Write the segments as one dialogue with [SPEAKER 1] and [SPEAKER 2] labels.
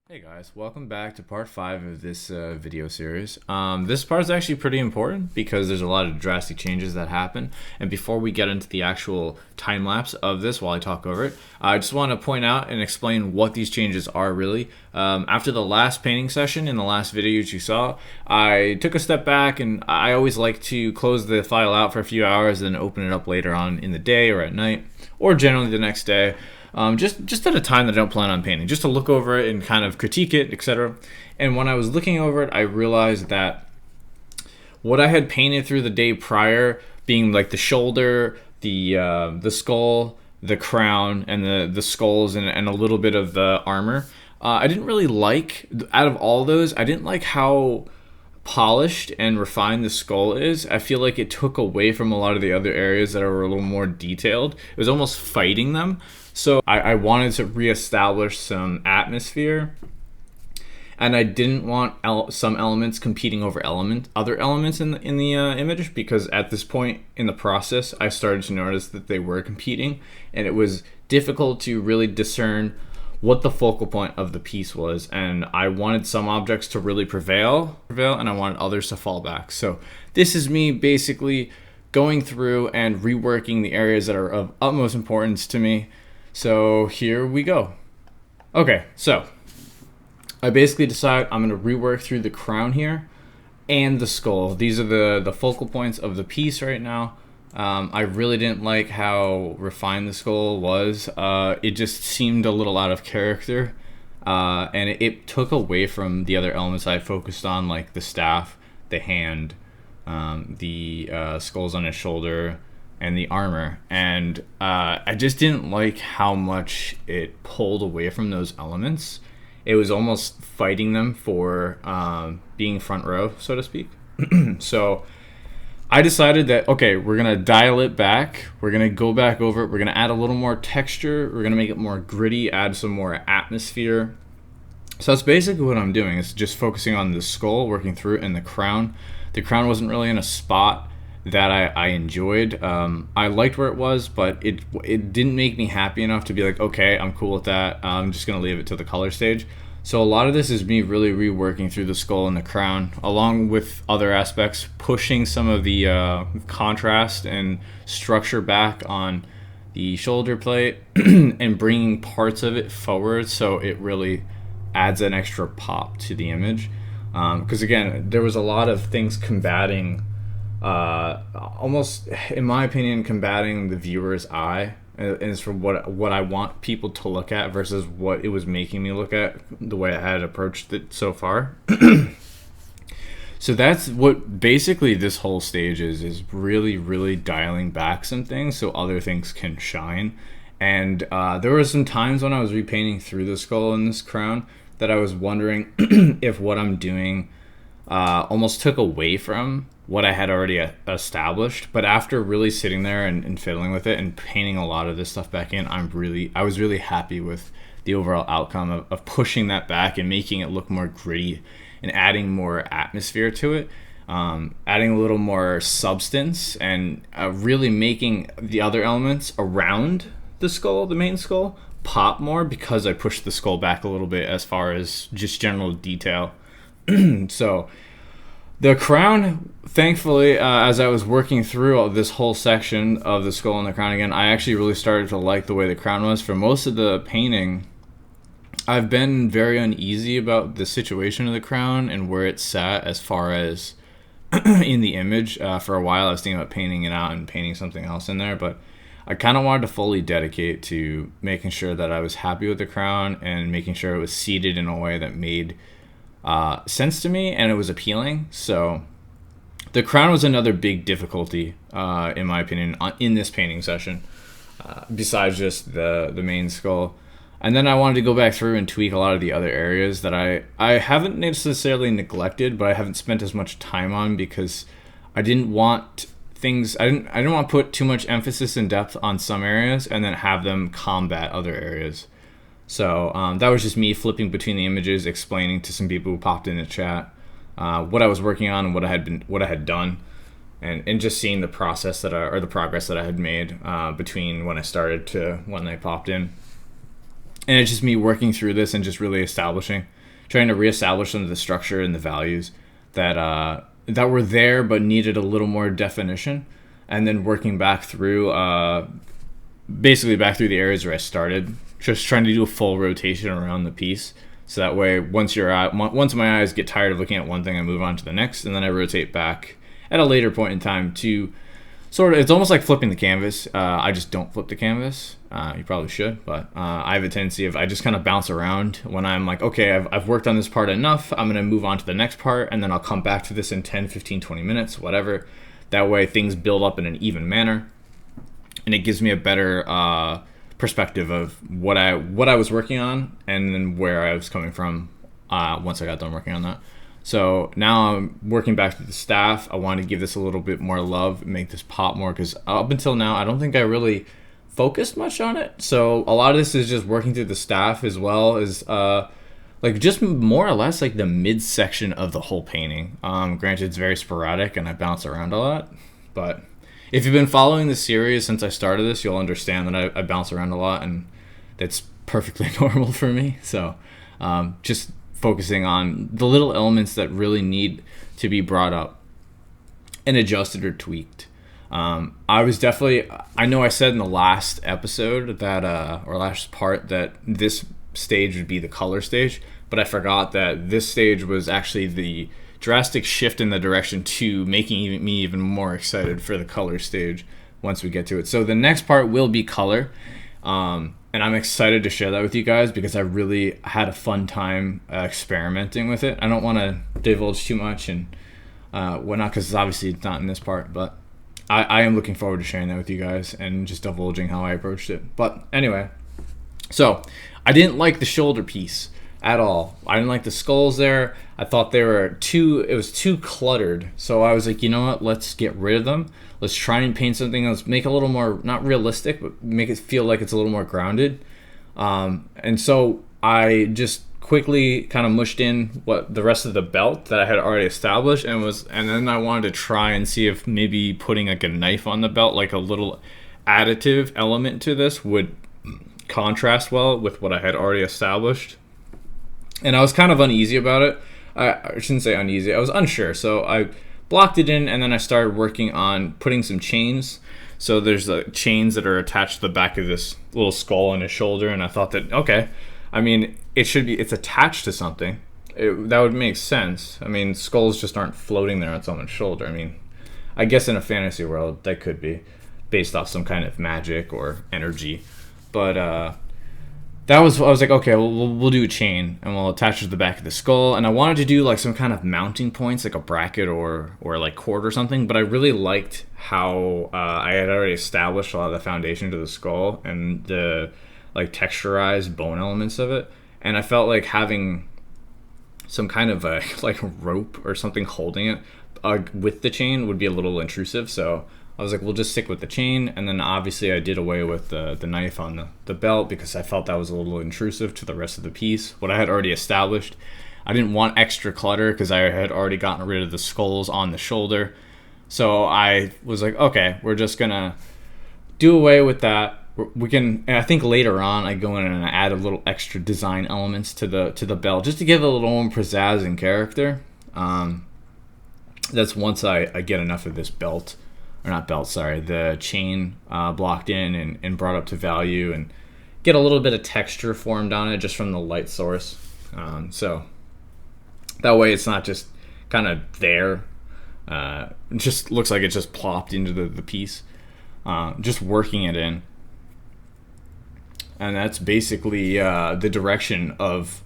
[SPEAKER 1] Hey guys, welcome back to part 5 of this video series. This part is actually pretty important because there's a lot of drastic changes that happen. And before we get into the actual time lapse of this while I talk over it, I just want to point out and explain what these changes are really. After the last painting session in the last videos you saw, I took a step back and I always like to close the file out for a few hours and then open it up later on in the day or at night, or generally the next day. Just at a time that I don't plan on painting, just to look over it and kind of critique it, etc. And when I was looking over it, I realized that what I had painted through the day prior, being like the shoulder, the skull, the crown, and the skulls, and a little bit of the armor, I didn't really like. Out of all those, I didn't like how polished and refined the skull is. I feel like it took away from a lot of the other areas that are a little more detailed. It was almost fighting them. So I wanted to reestablish some atmosphere, and I didn't want some elements competing over other elements in the image, because at this point in the process I started to notice that they were competing, and it was difficult to really discern what the focal point of the piece was. And I wanted some objects to really prevail, and I wanted others to fall back. So this is me basically going through and reworking the areas that are of utmost importance to me. So here we go. Okay, so I basically decide I'm going to rework through the crown here and the skull. These are the focal points of the piece right now. I really didn't like how refined the skull was. It just seemed a little out of character, and it took away from the other elements I focused on, like the staff, the hand, the skulls on his shoulder, and the armor. And I just didn't like how much it pulled away from those elements. It was almost fighting them for being front row, so to speak. So I decided that, okay, we're going to dial it back. We're going to go back over it. We're going to add a little more texture. We're going to make it more gritty, add some more atmosphere. So that's basically what I'm doing. It's just focusing on the skull, working through it, and the crown. The crown wasn't really in a spot that I enjoyed. I liked where it was, but it didn't make me happy enough to be like, okay, I'm cool with that. I'm just going to leave it to the color stage. So a lot of this is me really reworking through the skull and the crown, along with other aspects, pushing some of the contrast and structure back on the shoulder plate and bringing parts of it forward so it really adds an extra pop to the image. Because again, there was a lot of things combating, almost, in my opinion, combating the viewer's eye. And it's for what I want people to look at versus what it was making me look at, the way I had approached it so far. So that's what basically this whole stage is really, really dialing back some things so other things can shine. And there were some times when I was repainting through the skull and this crown that I was wondering if what I'm doing almost took away from what I had already established. But after really sitting there and fiddling with it and painting a lot of this stuff back in, I was really happy with the overall outcome of pushing that back and making it look more gritty and adding more atmosphere to it, adding a little more substance, and really making the other elements around the skull, the main skull, pop more, because I pushed the skull back a little bit as far as just general detail. So the crown, thankfully, as I was working through this whole section of the skull and the crown again, I actually really started to like the way the crown was. For most of the painting, I've been very uneasy about the situation of the crown and where it sat as far as in the image. For a while I was thinking about painting it out and painting something else in there, but I kind of wanted to fully dedicate to making sure that I was happy with the crown and making sure it was seated in a way that made sense to me and it was appealing. So the crown was another big difficulty, in my opinion, in this painting session, besides just the main skull. And then I wanted to go back through and tweak a lot of the other areas that I haven't necessarily neglected, but I haven't spent as much time on, because I didn't want things, I didn't want to put too much emphasis and depth on some areas and then have them combat other areas. So that was just me flipping between the images, explaining to some people who popped in the chat what I was working on and what I had done, and just seeing the process or the progress that I had made between when I started to when they popped in. And it's just me working through this and just really trying to reestablish some of the structure and the values that were there but needed a little more definition, and then working back through basically back through the areas where I started, just trying to do a full rotation around the piece. So that way, once my eyes get tired of looking at one thing, I move on to the next, and then I rotate back at a later point in time to sort of, it's almost like flipping the canvas. I just don't flip the canvas. You probably should, but I have a tendency of, I just kind of bounce around when I'm like, okay, I've worked on this part enough. I'm going to move on to the next part, and then I'll come back to this in 10, 15, 20 minutes, whatever. That way things build up in an even manner, and it gives me a better perspective of what I was working on and then where I was coming from once I got done working on that. So now I'm working back to the staff. I want to give this a little bit more love, make this pop more, because up until now I don't think I really focused much on it. So a lot of this is just working through the staff, as well as like just more or less like the midsection of the whole painting. Granted, it's very sporadic and I bounce around a lot, but if you've been following the series since I started this, you'll understand that I bounce around a lot, and that's perfectly normal for me. So just focusing on the little elements that really need to be brought up and adjusted or tweaked. I know I said in the last episode that, or last part, that this stage would be the color stage, but I forgot that this stage was actually the drastic shift in the direction to making me even more excited for the color stage once we get to it. So the next part will be color, and I'm excited to share that with you guys because I really had a fun time experimenting with it. I don't want to divulge too much and whatnot, because obviously it's not in this part, but I am looking forward to sharing that with you guys and just divulging how I approached it. But anyway, so I didn't like the shoulder piece at all. I didn't like the skulls there. I thought it was too cluttered. So I was like, you know what, let's get rid of them. Let's try and paint something else, make it a little more, not realistic, but make it feel like it's a little more grounded. And so I just quickly kind of mushed in what the rest of the belt that I had already established, and then I wanted to try and see if maybe putting like a knife on the belt, like a little additive element to this, would contrast well with what I had already established. And I was kind of uneasy about it. I shouldn't say uneasy, I was unsure. So I blocked it in, and then I started working on putting some chains. So there's chains that are attached to the back of this little skull and his shoulder, and I thought that, okay, I mean, it's attached to something. That would make sense. I mean, skulls just aren't floating there on someone's shoulder. I mean, I guess in a fantasy world, that could be based off some kind of magic or energy. But I was like, okay, we'll do a chain, and we'll attach it to the back of the skull. And I wanted to do like some kind of mounting points, like a bracket or like cord or something. But I really liked how I had already established a lot of the foundation to the skull and the like texturized bone elements of it. And I felt like having some kind of a like rope or something holding it with the chain would be a little intrusive. So I was like, we'll just stick with the chain. And then obviously I did away with the knife on the belt because I felt that was a little intrusive to the rest of the piece, what I had already established. I didn't want extra clutter because I had already gotten rid of the skulls on the shoulder. So I was like, okay, we're just gonna do away with that. We can, and I think later on I go in and I add a little extra design elements to the belt just to give it a little more pizzazz and character. That's once I get enough of this belt, or not belt, sorry, the chain blocked in and brought up to value, and get a little bit of texture formed on it just from the light source. So that way it's not just kind of there. It just looks like it just plopped into the piece. Just working it in. And that's basically the direction of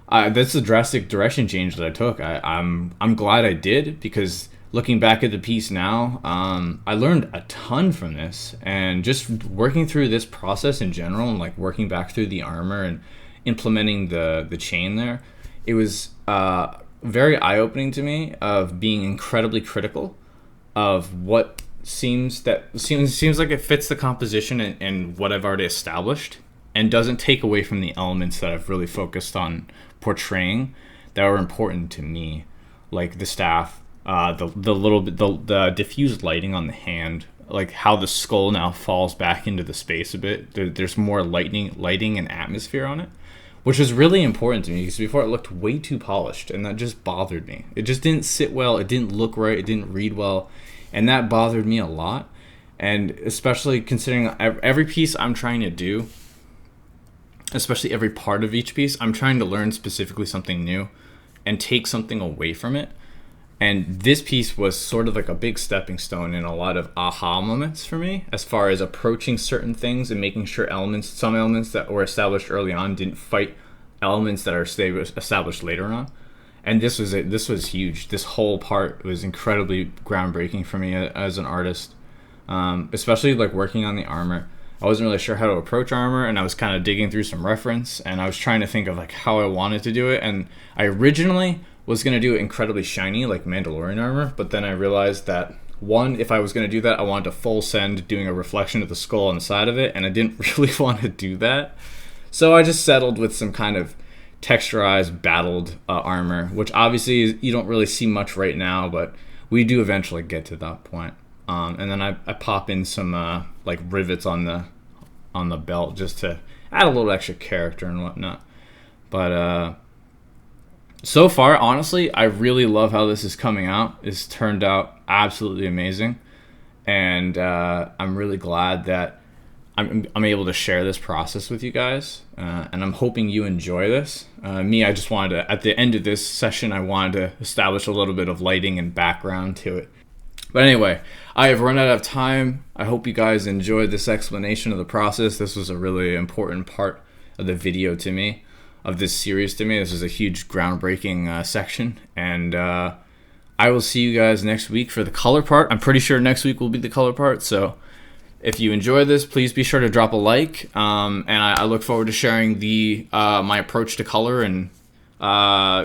[SPEAKER 1] that's the drastic direction change that I took. I'm glad I did, because looking back at the piece now, I learned a ton from this, and just working through this process in general, and like working back through the armor and implementing the chain there, it was very eye-opening to me of being incredibly critical of what seems like it fits the composition and what I've already established, and doesn't take away from the elements that I've really focused on portraying that were important to me, like the staff, the little bit, the diffused lighting on the hand, like how the skull now falls back into the space a bit. There's more lighting and atmosphere on it, which was really important to me because before it looked way too polished, and that just bothered me. It just didn't sit well. It didn't look right. It didn't read well, and that bothered me a lot. And especially considering every piece I'm trying to do, especially every part of each piece, I'm trying to learn specifically something new and take something away from it. And this piece was sort of like a big stepping stone in a lot of aha moments for me, as far as approaching certain things and making sure some elements that were established early on didn't fight elements that are established later on. And this was huge. This whole part was incredibly groundbreaking for me as an artist, especially like working on the armor. I wasn't really sure how to approach armor, and I was kind of digging through some reference, and I was trying to think of like how I wanted to do it. And I originally was going to do it incredibly shiny like Mandalorian armor, but then I realized that one, if I was going to do that, I wanted to full send doing a reflection of the skull on the side of it, and I didn't really want to do that. So I just settled with some kind of texturized battled armor, which obviously you don't really see much right now, but we do eventually get to that point. And then I pop in some like rivets on the belt just to add a little extra character and whatnot. But so far, honestly, I really love how this is coming out. It's turned out absolutely amazing, and I'm really glad that I'm able to share this process with you guys, and I'm hoping you enjoy this. I just wanted to, at the end of this session, I wanted to establish a little bit of lighting and background to it. But anyway, I have run out of time. I hope you guys enjoyed this explanation of the process. This was a really important part of the video to me, of this series to me. This is a huge groundbreaking section, and I will see you guys next week for the color part. I'm pretty sure next week will be the color part, so if you enjoy this, please be sure to drop a like, and I look forward to sharing my approach to color and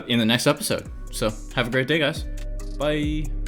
[SPEAKER 1] in the next episode. So have a great day, guys. Bye.